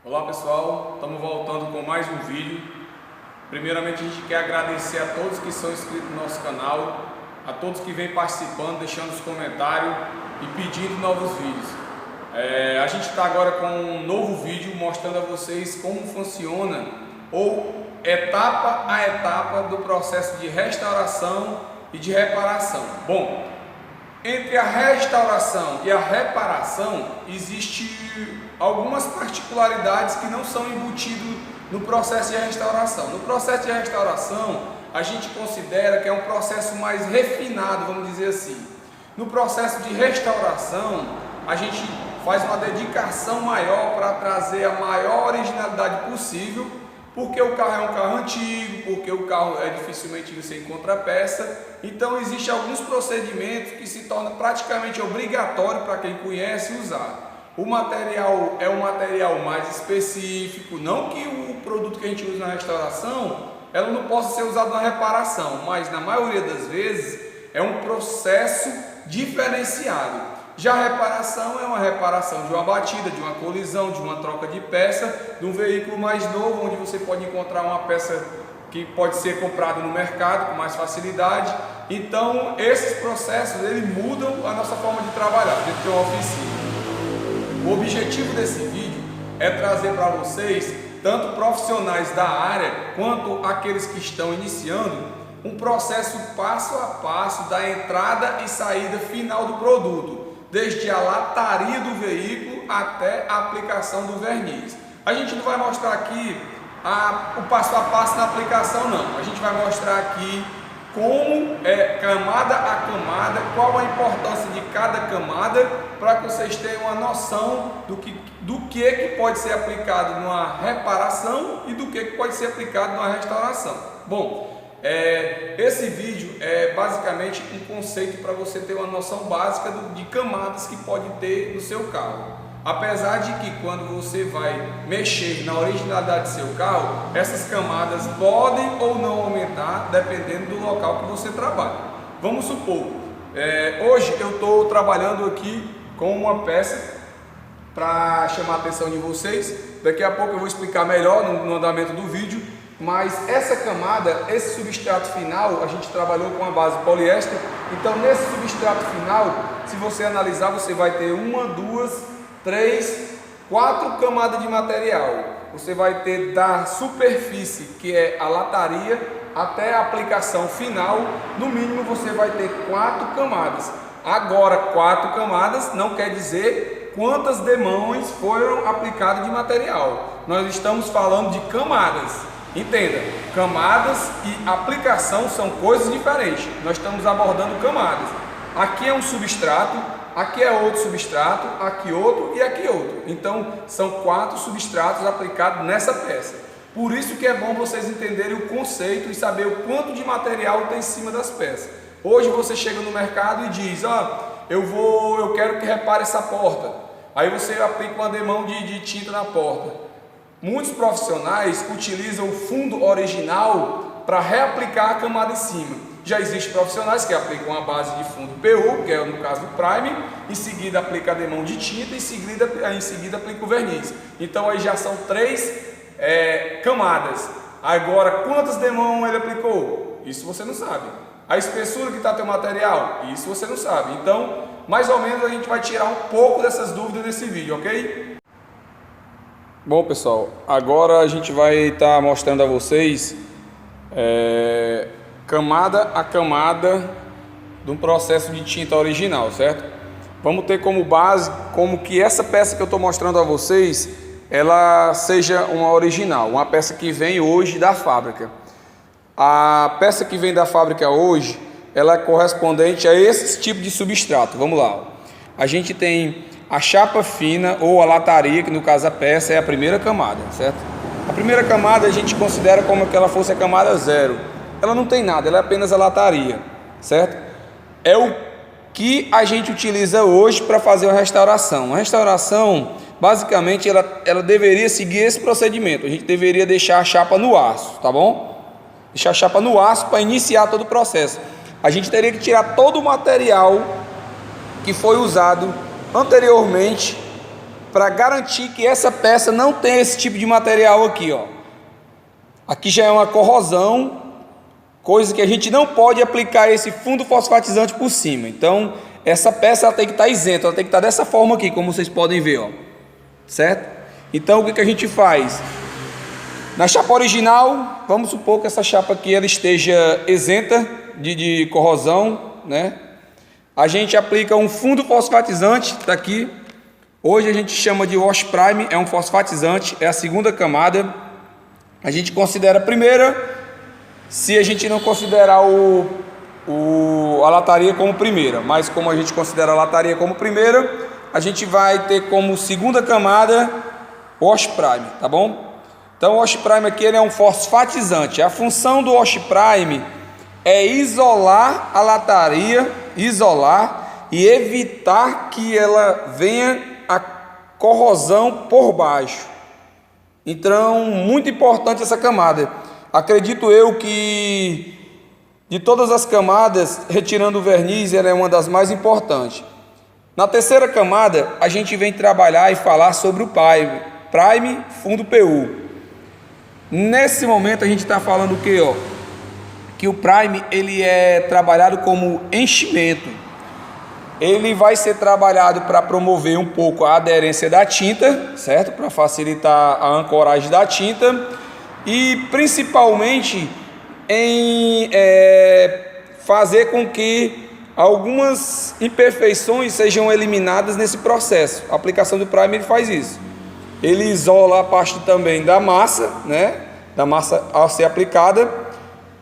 Olá pessoal, estamos voltando com mais um vídeo. Primeiramente a gente quer agradecer a todos que são inscritos no nosso canal, a todos que vêm participando, deixando os comentários e pedindo novos vídeos. A gente está agora com um novo vídeo mostrando a vocês como funciona ou etapa a etapa do processo de restauração e de reparação. Bom, entre a restauração e a reparação existe algumas particularidades que não são embutidas no processo de restauração. No processo de restauração, a gente considera que é um processo mais refinado, vamos dizer assim. No processo de restauração, a gente faz uma dedicação maior para trazer a maior originalidade possível, porque o carro é um carro antigo, porque o carro dificilmente você encontra peça. Então existem alguns procedimentos que se tornam praticamente obrigatório para quem conhece usar. O material é um material mais específico, não que o produto que a gente usa na restauração ela não possa ser usado na reparação, mas na maioria das vezes é um processo diferenciado. Já a reparação é uma reparação de uma batida, de uma colisão, de uma troca de peça, de um veículo mais novo, onde você pode encontrar uma peça que pode ser comprada no mercado com mais facilidade. Então, esses processos, eles mudam a nossa forma de trabalhar dentro de uma oficina. O objetivo desse vídeo é trazer para vocês, tanto profissionais da área, quanto aqueles que estão iniciando, um processo passo a passo da entrada e saída final do produto, desde a lataria do veículo até a aplicação do verniz. A gente não vai mostrar aqui o passo a passo na aplicação não, a gente vai mostrar aqui como camada a camada, qual a importância de cada camada, para que vocês tenham uma noção do que pode ser aplicado numa reparação e do que pode ser aplicado numa restauração. Bom, esse vídeo é basicamente um conceito para você ter uma noção básica de camadas que pode ter no seu carro. Apesar de que quando você vai mexer na originalidade do seu carro, essas camadas podem ou não aumentar dependendo do local que você trabalha. Vamos supor, hoje eu estou trabalhando aqui com uma peça para chamar a atenção de vocês. Daqui a pouco eu vou explicar melhor no andamento do vídeo. Mas essa camada, esse substrato final, a gente trabalhou com a base poliéster. Então nesse substrato final, se você analisar, você vai ter 1, 2, 3, 4 camadas de material. Você vai ter da superfície, que é a lataria, até a aplicação final. No mínimo você vai ter 4 camadas. Agora 4 camadas não quer dizer quantas demãos foram aplicadas de material. Nós estamos falando de camadas. Entenda, camadas e aplicação são coisas diferentes. Nós estamos abordando camadas. Aqui é um substrato, aqui é outro substrato, aqui outro e aqui outro. Então são 4 substratos aplicados nessa peça. Por isso que é bom vocês entenderem o conceito e saber o quanto de material tem em cima das peças. Hoje você chega no mercado e diz: eu quero que repare essa porta. Aí você aplica uma demão de tinta na porta. Muitos profissionais utilizam o fundo original para reaplicar a camada em cima. Já existem profissionais que aplicam a base de fundo PU, que é no caso do Prime, em seguida aplica a demão de tinta e em seguida aplica o verniz. Então aí já são 3 camadas. Agora, quantas demãos ele aplicou? Isso você não sabe. A espessura que está teu material? Isso você não sabe. Então, mais ou menos a gente vai tirar um pouco dessas dúvidas nesse vídeo, ok? Bom pessoal, agora a gente vai estar mostrando a vocês camada a camada de um processo de tinta original, certo? Vamos ter como base como que essa peça que eu estou mostrando a vocês, ela seja uma original, uma peça que vem hoje da fábrica. A peça que vem da fábrica hoje, ela é correspondente a esse tipo de substrato. Vamos lá, a gente tem a chapa fina ou a lataria, que no caso a peça é a primeira camada, certo? A primeira camada a gente considera como que ela fosse a camada 0. Ela não tem nada, ela é apenas a lataria, certo? É o que a gente utiliza hoje para fazer a restauração. A restauração, basicamente, ela deveria seguir esse procedimento. A gente deveria deixar a chapa no aço, tá bom? Deixar a chapa no aço para iniciar todo o processo. A gente teria que tirar todo o material que foi usado anteriormente para garantir que essa peça não tenha esse tipo de material aqui, ó. Aqui já é uma corrosão, coisa que a gente não pode aplicar esse fundo fosfatizante por cima. Então, essa peça ela tem que estar isenta, ela tem que estar dessa forma aqui, como vocês podem ver, ó. Certo? Então, o que a gente faz? Na chapa original, vamos supor que essa chapa aqui ela esteja isenta de corrosão, né? A gente aplica um fundo fosfatizante, tá aqui. Hoje a gente chama de wash prime, é um fosfatizante, é a segunda camada. A gente considera a primeira, se a gente não considerar a lataria como primeira, mas como a gente considera a lataria como primeira, a gente vai ter como segunda camada wash prime, tá bom? Então o wash prime aqui ele é um fosfatizante. A função do wash prime é isolar a lataria, isolar e evitar que ela venha a corrosão por baixo. Então, muito importante essa camada. Acredito eu que de todas as camadas, retirando o verniz, ela é uma das mais importantes. Na terceira camada, a gente vem trabalhar e falar sobre o prime fundo PU. Nesse momento a gente está falando o que, ó? Que o prime ele é trabalhado como enchimento. Ele vai ser trabalhado para promover um pouco a aderência da tinta, certo? Para facilitar a ancoragem da tinta e principalmente em fazer com que algumas imperfeições sejam eliminadas nesse processo. A aplicação do primer ele faz isso. Ele isola a parte também da massa, né? Da massa a ser aplicada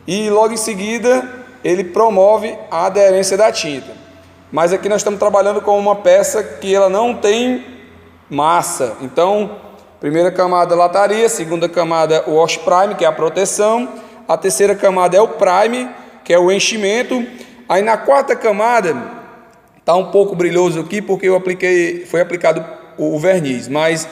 e logo em seguida ele promove a aderência da tinta. Mas aqui nós estamos trabalhando com uma peça que ela não tem massa. Então, primeira camada lataria, segunda camada o wash prime, que é a proteção. A terceira camada é o prime, que é o enchimento. Aí na quarta camada, está um pouco brilhoso aqui porque foi aplicado o verniz. Mas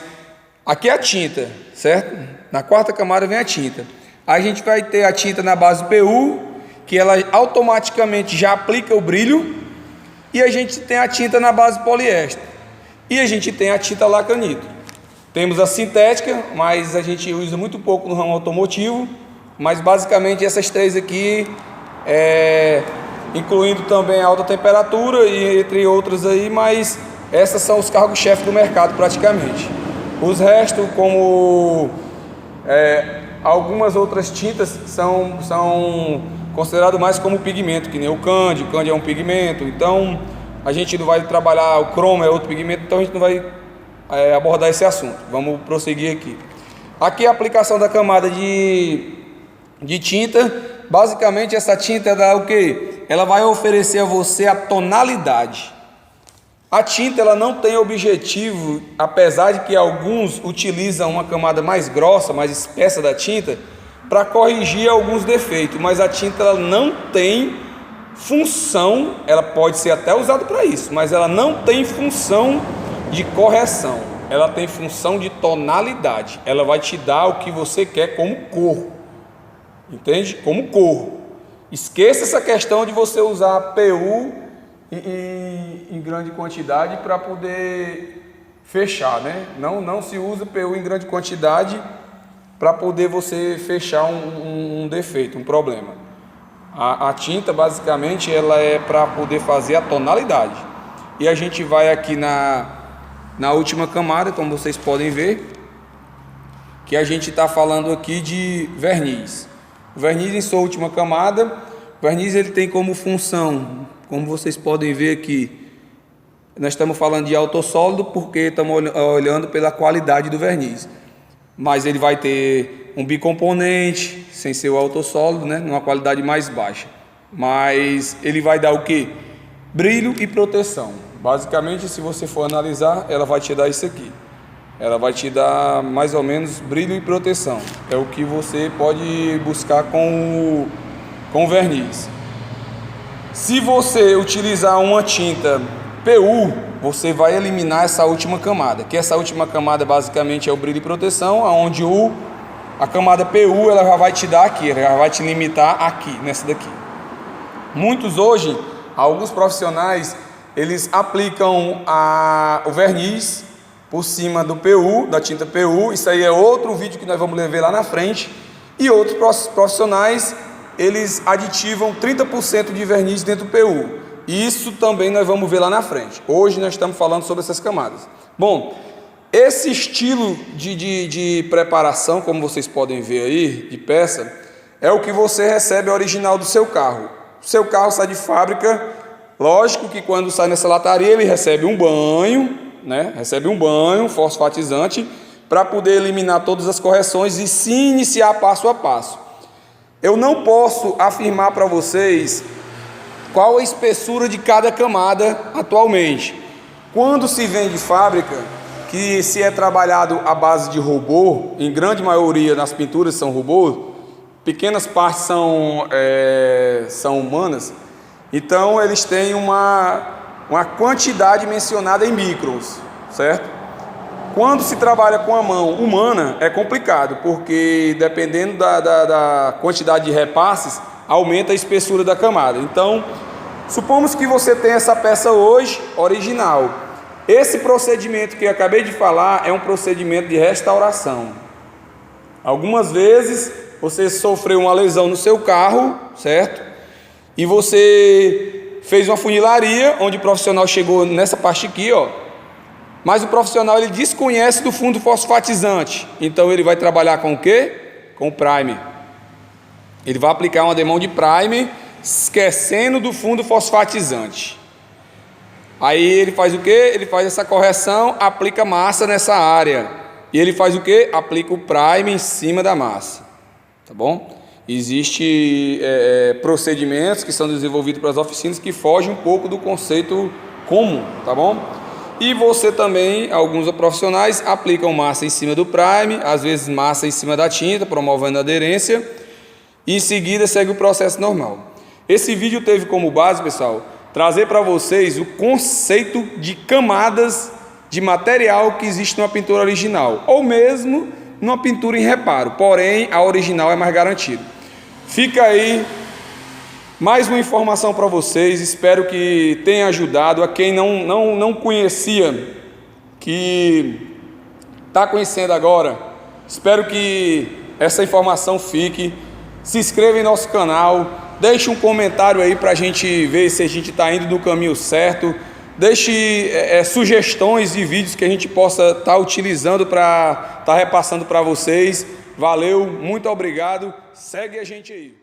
aqui é a tinta, certo? Na quarta camada vem a tinta. Aí a gente vai ter a tinta na base PU, que ela automaticamente já aplica o brilho. E a gente tem a tinta na base poliéster. E a gente tem a tinta lacranito. Temos a sintética, mas a gente usa muito pouco no ramo automotivo. Mas basicamente essas três aqui, incluindo também a alta temperatura e entre outras aí, mas essas são os cargos-chefes do mercado praticamente. Os restos, como algumas outras tintas, são considerado mais como pigmento, que nem o Candy é um pigmento, então a gente não vai trabalhar, o cromo é outro pigmento, então a gente não vai abordar esse assunto. Vamos prosseguir aqui. Aqui a aplicação da camada de tinta, basicamente essa tinta dá o que? Ela vai oferecer a você a tonalidade. A tinta ela não tem objetivo, apesar de que alguns utilizam uma camada mais grossa, mais espessa da tinta, para corrigir alguns defeitos, mas a tinta ela não tem função, ela pode ser até usada para isso, mas ela não tem função de correção, ela tem função de tonalidade, ela vai te dar o que você quer como cor, entende? Como cor. Esqueça essa questão de você usar PU em grande quantidade para poder fechar, né? Não se usa PU em grande quantidade para poder você fechar um defeito, um problema. A tinta basicamente ela é para poder fazer a tonalidade. E a gente vai aqui na última camada, como vocês podem ver, que a gente está falando aqui de verniz. O verniz em sua última camada, o verniz ele tem como função, como vocês podem ver aqui, nós estamos falando de autossólido porque estamos olhando pela qualidade do verniz. Mas ele vai ter um bicomponente, sem ser o autossólido, né, numa qualidade mais baixa. Mas ele vai dar o que? Brilho e proteção. Basicamente, se você for analisar, ela vai te dar isso aqui. Ela vai te dar mais ou menos brilho e proteção. É o que você pode buscar com o verniz. Se você utilizar uma tinta PU, você vai eliminar essa última camada, que essa última camada basicamente é o brilho e proteção, onde a camada PU ela já vai te dar aqui, ela já vai te limitar aqui, nessa daqui. Muitos hoje, alguns profissionais, eles aplicam o verniz por cima do PU, da tinta PU. Isso aí é outro vídeo que nós vamos ver lá na frente. E outros profissionais, eles aditivam 30% de verniz dentro do PU. Isso também nós vamos ver lá na frente. Hoje nós estamos falando sobre essas camadas. Bom, esse estilo de preparação, como vocês podem ver aí, de peça, é o que você recebe original do seu carro. O seu carro sai de fábrica, lógico que quando sai nessa lataria ele recebe um banho, né? Recebe um banho fosfatizante para poder eliminar todas as correções e se iniciar passo a passo. Eu não posso afirmar para vocês qual a espessura de cada camada atualmente. Quando se vem de fábrica, que se é trabalhado à base de robô, em grande maioria nas pinturas são robô, pequenas partes são humanas, então eles têm uma quantidade mencionada em microns, certo? Quando se trabalha com a mão humana é complicado, porque dependendo da quantidade de repasses, aumenta a espessura da camada. Então, supomos que você tem essa peça hoje, original. Esse procedimento que eu acabei de falar é um procedimento de restauração. Algumas vezes você sofreu uma lesão no seu carro, certo? E você fez uma funilaria, onde o profissional chegou nessa parte aqui, ó. Mas o profissional ele desconhece do fundo fosfatizante. Então ele vai trabalhar com o quê? Com o primer. Ele vai aplicar uma demão de primer, esquecendo do fundo fosfatizante. Aí ele faz o quê? Ele faz essa correção, aplica massa nessa área. E ele faz o quê? Aplica o primer em cima da massa. Tá bom? Existem procedimentos que são desenvolvidos para as oficinas que fogem um pouco do conceito comum, tá bom? E você também, alguns profissionais, aplicam massa em cima do primer, às vezes massa em cima da tinta, promovendo a aderência, e em seguida segue o processo normal. Esse vídeo teve como base, pessoal, trazer para vocês o conceito de camadas de material que existe numa pintura original, ou mesmo numa pintura em reparo, porém a original é mais garantida. Fica aí mais uma informação para vocês, espero que tenha ajudado a quem não conhecia, que está conhecendo agora. Espero que essa informação fique. Se inscreva em nosso canal, deixe um comentário aí para a gente ver se a gente está indo no caminho certo. Deixe sugestões de vídeos que a gente possa estar utilizando para estar repassando para vocês. Valeu, muito obrigado, segue a gente aí.